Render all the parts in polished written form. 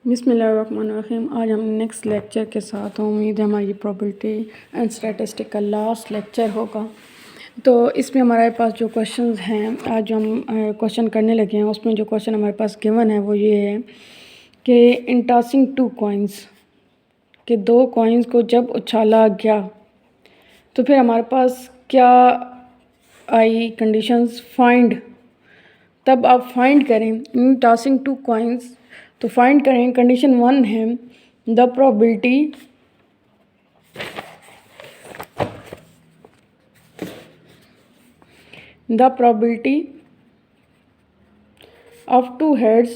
बिस्मिल्लाहिर्रहमानिर्रहीम। आज हम नेक्स्ट लेक्चर के साथ हैं। उम्मीद है हमारी प्रोबेबिलिटी एंड स्टैटिस्टिक का लास्ट लेक्चर होगा। तो इसमें हमारे पास जो क्वेश्चंस हैं, आज जो हम क्वेश्चन करने लगे हैं, उसमें जो क्वेश्चन हमारे पास गिवन है वो ये है कि इन टॉसिंग टू कॉइन्स, कि दो कॉइन्स को जब उछाला गया तो फिर हमारे पास क्या आई कंडीशंस फाइंड। तब आप फाइंड करें इन टॉसिंग टू कॉइन्स, तो फाइंड करें। कंडीशन 1 है the probability of two heads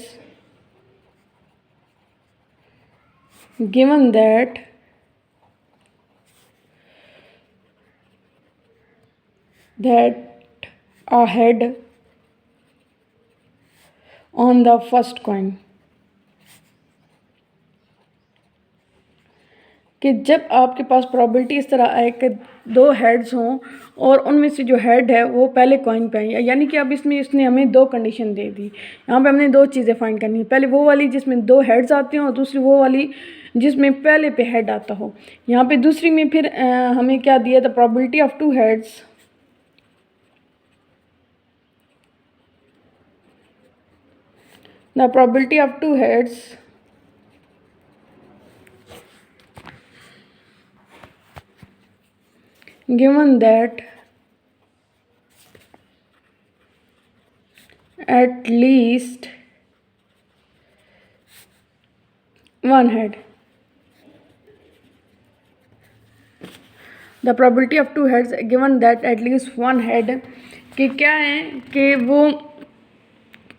given that a head on the first coin, कि जब आपके पास प्रोबेबिलिटी इस तरह आए कि दो हेड्स हों और उनमें से जो हेड है वो पहले कॉइन पे आई, यानी कि अब इसमें इसने हमें दो कंडीशन दे दी। यहाँ पे हमने दो चीज़ें फाइंड करनी है, पहले वो वाली जिसमें दो हेड्स आते हैं और दूसरी वो वाली जिसमें पहले पे हेड आता हो। यहाँ पे दूसरी में फिर हमें क्या दिया था, probability of two heads the probability of two heads given that at least one head, the probability of two heads given that at least one head, कि क्या है कि वो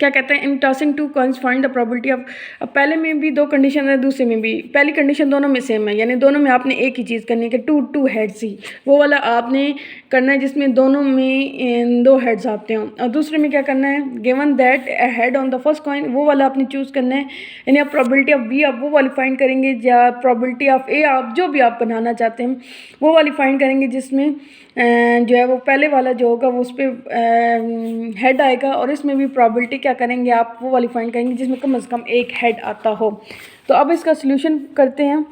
क्या कहते हैं, in tossing two coins find the probability of. अब पहले में भी दो कंडीशन है, दूसरे में भी पहली कंडीशन दोनों में सेम है, यानी दोनों में आपने एक ही चीज़ करनी है कि टू हेड्स ही वो वाला आपने करना है जिसमें दोनों में दो हेड्स आते हों। और दूसरे में क्या करना है, given that a head on the first coin, वो वाला आपने चूज़ करना है। यानी आप प्रोबेबिलिटी ऑफ बी आप वो वाली फाइंड करेंगे, या प्रोबेबिलिटी ऑफ ए आप जो भी आप बनाना चाहते हैं वो वाली फाइंड करेंगे, जिसमें जो है वो पहले वाला जो होगा वो उस पर हेड आएगा। और इसमें भी प्रोबेबिलिटी क्या करेंगे, आप वो वाली फाइंड करेंगे जिसमें कम से कम एक हेड आता हो। तो अब इसका सोल्यूशन करते हैं।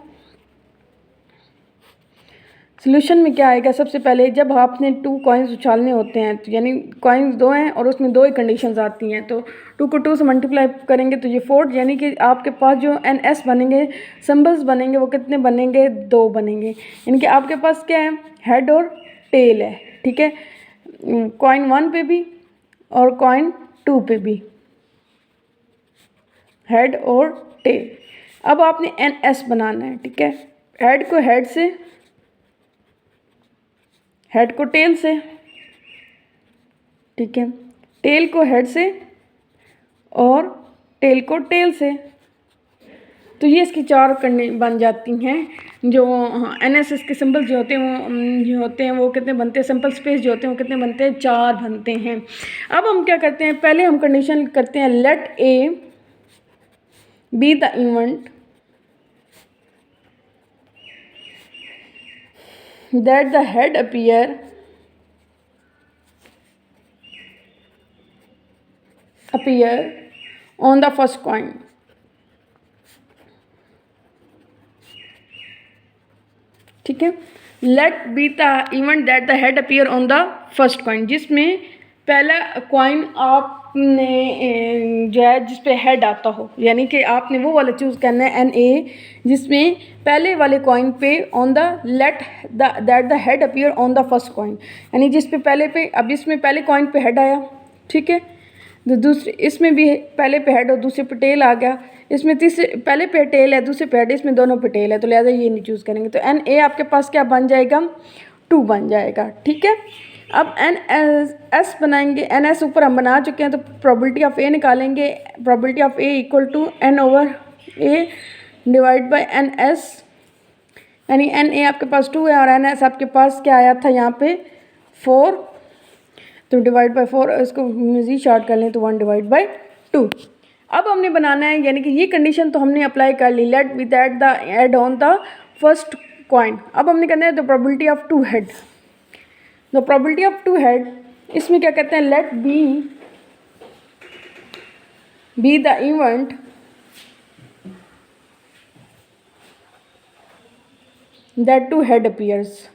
सोल्यूशन में क्या आएगा, सबसे पहले जब आपने टू कॉइन्स उछालने होते हैं, तो यानी कॉइन्स दो हैं और उसमें दो ही कंडीशंस आती हैं, तो टू को टू से मल्टीप्लाई करेंगे तो ये 4, यानी कि आपके पास जो एन एस बनेंगे, सिंबल्स बनेंगे, वो कितने बनेंगे, दो बनेंगे। यानी कि आपके पास क्या है, हेड और टेल है, ठीक है, कॉइन 1 पे भी और कॉइन 2 पे भी हेड और टेल। अब आपने एन एस बनाना है, ठीक है, हेड को हेड से, हेड को टेल से, ठीक है, टेल को हेड से और टेल को टेल से। तो ये इसकी चार करने बन जाती हैं। जो एन एस एस के सिंबल जो होते हैं वो कितने बनते हैं, सिंपल स्पेस जो होते हैं वो कितने बनते हैं, 4 बनते हैं। अब हम क्या करते हैं, पहले हम कंडीशन करते हैं, let A be the event that the head appear on the first coin, ठीक है। Let B the event that the head appear on the first coin, जिसमें पहला कॉइन आपने जो है जिस पे हेड आता हो, यानी कि आपने वो वाला चूज़ करना है एन ए, जिसमें पहले वाले कॉइन पे on the let that the head appear on the first coin, यानी जिस पे पहले पे, अब इसमें पहले कॉइन पे हेड आया, ठीक है, तो दूसरे इसमें भी पहले पे हेड और दूसरे पे टेल आ गया, इसमें तीसरे पहले पे टेल है दूसरे पे हेड, इसमें दोनों पे टेल है, तो लिहाजा ये नहीं चूज़ करेंगे। तो एन ए आपके पास क्या बन जाएगा, 2 बन जाएगा, ठीक है। अब एन एस बनाएंगे, एन एस ऊपर हम बना चुके हैं, तो प्रोबेबिलिटी ऑफ ए निकालेंगे। Probability of A equal to N over A divide by N S, यानी एन ए आपके पास 2 है और एन एस आपके पास क्या आया था यहाँ पे 4, तो डिवाइड बाई 4, इसको मज़ीद शार्ट कर लें तो 1 डिवाइड बाई 2। अब हमने बनाना है, यानी कि ये कंडीशन तो हमने अप्लाई कर ली, let be that the head on the first coin. अब हमने करना है the probability of two head, the probability of two head, इसमें क्या कहते हैं, let B the event that two head appears.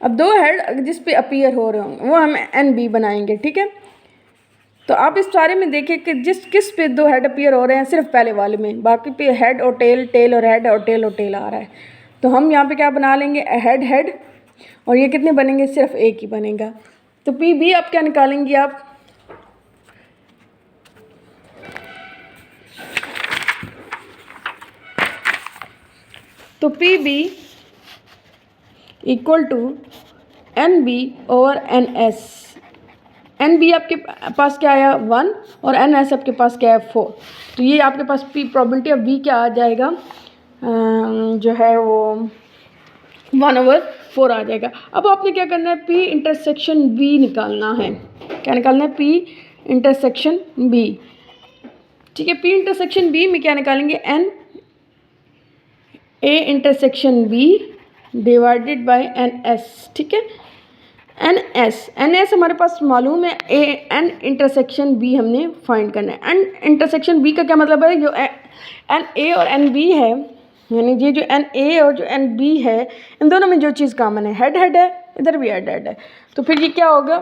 अब दो हेड जिस पे अपीयर हो रहे होंगे वो हम एन बी बनाएंगे, ठीक है। तो आप इस सारे में देखिए कि जिस किस पे दो हेड अपीयर हो रहे हैं, सिर्फ पहले वाले में, बाकी पे हेड और टेल, टेल और हेड और टेल और टेल आ रहा है। तो हम यहाँ पे क्या बना लेंगे, हेड हेड, और ये कितने बनेंगे, सिर्फ एक ही बनेगा। तो पी बी आप क्या निकालेंगे आप, तो P B equal to N B over N S. N B आपके पास क्या आया 1 और एन एस आपके पास क्या है 4। तो ये आपके पास पी प्रोबेबिलिटी ऑफ बी क्या आ जाएगा, जो है वो 1/4 आ जाएगा। अब आपने क्या करना है, पी इंटरसेक्शन बी निकालना है। क्या निकालना है, पी इंटरसेक्शन बी, ठीक है। पी इंटरसेक्शन बी में क्या निकालेंगे, N A intersection B divided by N S, ठीक है। एन एस हमारे पास मालूम है, ए एन इंटरसेक्शन बी हमने फाइंड करना है। एन इंटरसेक्शन बी का क्या मतलब है, जो एन ए और एन बी है, यानी ये जो एन ए और जो एन बी है, इन दोनों में जो चीज़ कॉमन है, हेड हेड है, इधर भी हेड हेड है, तो फिर ये क्या होगा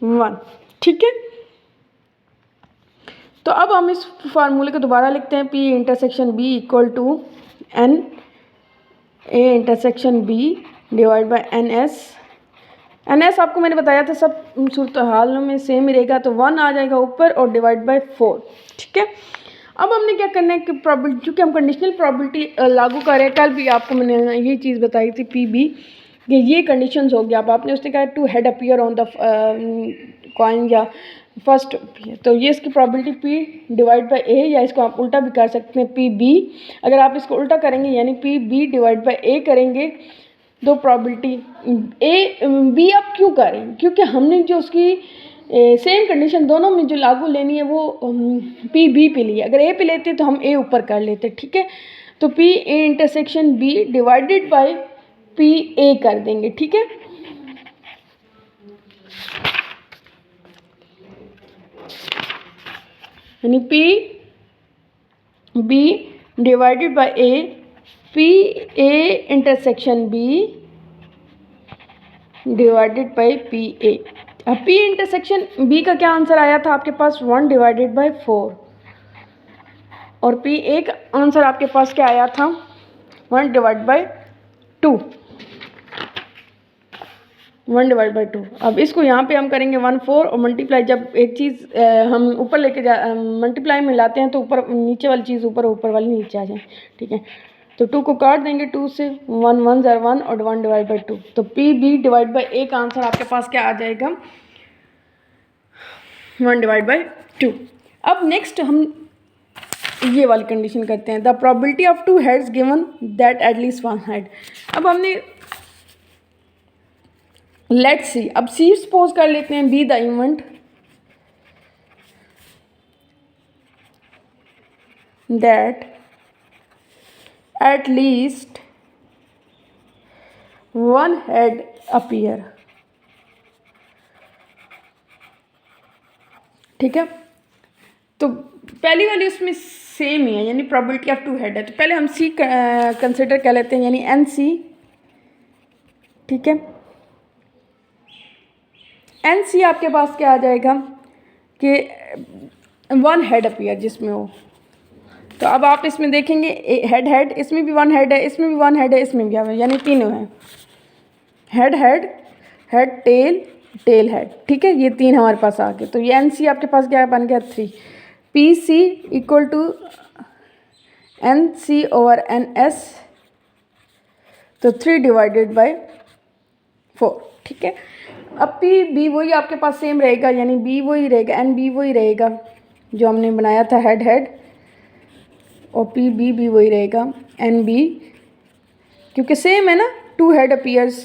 1, ठीक है। तो अब हम इस फार्मूले को दोबारा लिखते हैं, P intersection B equal to N A intersection B divide by N S. N S आपको मैंने बताया था सब सूरत हाल में सेम ही रहेगा, तो 1 आ जाएगा ऊपर और डिवाइड बाय 4, ठीक है। अब हमने क्या करना है कि प्रॉबिलिटी, क्योंकि हम कंडीशनल प्रॉबिलिटी लागू कर रहे हैं, कल भी आपको मैंने ये चीज़ बताई थी पी बी, कि ये कंडीशंस हो गया। अब आपने उसने कहा two head appear on the coin या फर्स्ट, तो ये इसकी probability P divide by A, या इसको आप उल्टा भी कर सकते हैं पी बी। अगर आप इसको उल्टा करेंगे यानी पी बी डिवाइड बाई ए करेंगे, दो प्रॉबिलिटी ए बी आप क्यों करें, क्योंकि हमने जो उसकी सेम कंडीशन दोनों में जो लागू लेनी है वो पी बी पे ली है। अगर ए पे लेते तो हम ए ऊपर कर लेते, ठीक है। तो P A intersection B divided by P A कर देंगे, ठीक है। यानी P B divided by A, P A intersection B divided by P A. अब पी इंटरसेक्शन बी का क्या आंसर आया था आपके पास, 1 डिवाइडेड बाय 4, और पी ए का आंसर आपके पास क्या आया था, 1 डिवाइड बाय 2, 1 डिवाइड बाई 2। अब इसको यहाँ पे हम करेंगे 1/4 और मल्टीप्लाई, जब एक चीज़ हम ऊपर लेके जा मल्टीप्लाई में लाते हैं तो ऊपर नीचे वाली चीज़ ऊपर, ऊपर वाली नीचे आ जाए, ठीक है। तो 2 को काट देंगे 2 से, 1 1 ज़र 1 और 1 डिवाइड बाई 2। तो पी बी डिवाइड बाई ए का आंसर आपके पास क्या आ जाएगा, 1 डिवाइड बाई 2। अब नेक्स्ट हम ये वाली कंडीशन करते हैं, the probability of 2 heads given that at least 1 head. अब हमने लेट्स सी, अब सी सपोज कर लेते हैं, B the event that at least 1 head appear, ठीक है। तो पहली वाली उसमें सेम ही है, यानी प्रोबेबिलिटी ऑफ 2 हेड है, तो पहले हम सी कंसिडर कर लेते हैं, यानी एन सी, ठीक है। एन सी आपके पास क्या आ जाएगा कि 1 हेड अपीयर जिसमें हो। तो अब आप इसमें देखेंगे हेड हेड, इसमें भी 1 हेड है, इसमें भी 1 हेड है, इसमें भी है, यानी तीनों हैं, head head head tail tail head, ठीक है। ये 3 हमारे पास आ गए। तो ये एन सी आपके पास क्या बन गया 3, P C equal to N C over N S, तो 3 डिवाइडेड बाय 4, ठीक है। अब पी बी वही आपके पास सेम रहेगा, यानी बी वही रहेगा, एन बी वही रहेगा जो हमने बनाया था हेड हेड, और पी बी भी वही रहेगा, एन बी, क्योंकि सेम है ना, 2 हेड अपीयर्स,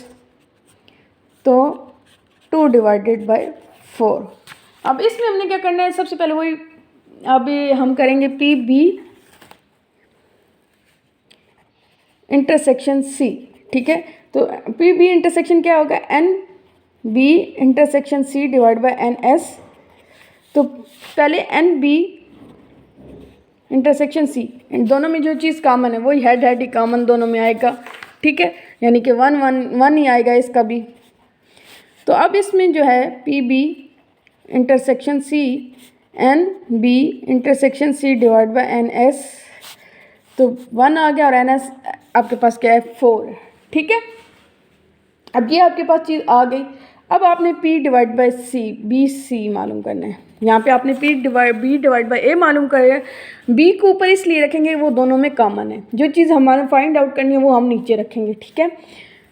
तो 2 डिवाइडेड बाय 4। अब इसमें हमने क्या करना है, सबसे पहले वही अभी हम करेंगे पी बी इंटरसेक्शन सी, ठीक है। तो पी बी इंटरसेक्शन क्या होगा, N B intersection C divide by N S, तो पहले एन बी इंटरसेक्शन सी, दोनों में जो चीज़ कॉमन है वही हेड हेड ही कॉमन दोनों में आएगा, ठीक है, यानी कि 1 1 1 ही आएगा इसका भी। तो अब इसमें जो है P B intersection C N B intersection C divide by N S, तो 1 आ गया और एन एस आपके पास क्या है 4 है, ठीक है। अब ये आपके पास चीज़ आ गई। अब आपने P divide by C B C मालूम करना है। यहाँ पे आपने बी डिवाइड बाई ए मालूम करे। बी को ऊपर इसलिए रखेंगे वो दोनों में कॉमन है, जो चीज़ हमारे फाइंड आउट करनी है वो हम नीचे रखेंगे, ठीक है।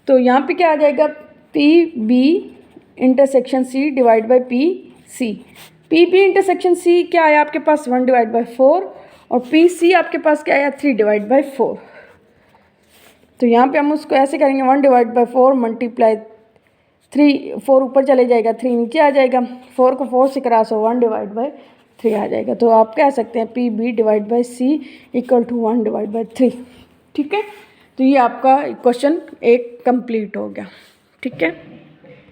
तो यहाँ पे क्या आ जाएगा P B intersection C divide by P C. P B intersection C क्या आया आपके पास 1 डिवाइड बाई 4 और पी सी आपके पास क्या आया 3 डिवाइड बाई 4। तो यहाँ पे हम उसको ऐसे करेंगे 1 डिवाइड बाई 4 मल्टीप्लाई 3, 4 ऊपर चले जाएगा 3 नीचे आ जाएगा, 4 को 4 से क्रॉस हो 1 डिवाइड बाई 3 आ जाएगा। तो आप कह सकते हैं P B divide by C equal to 1 divide by 3, ठीक है। तो ये आपका क्वेश्चन एक कंप्लीट हो गया, ठीक है।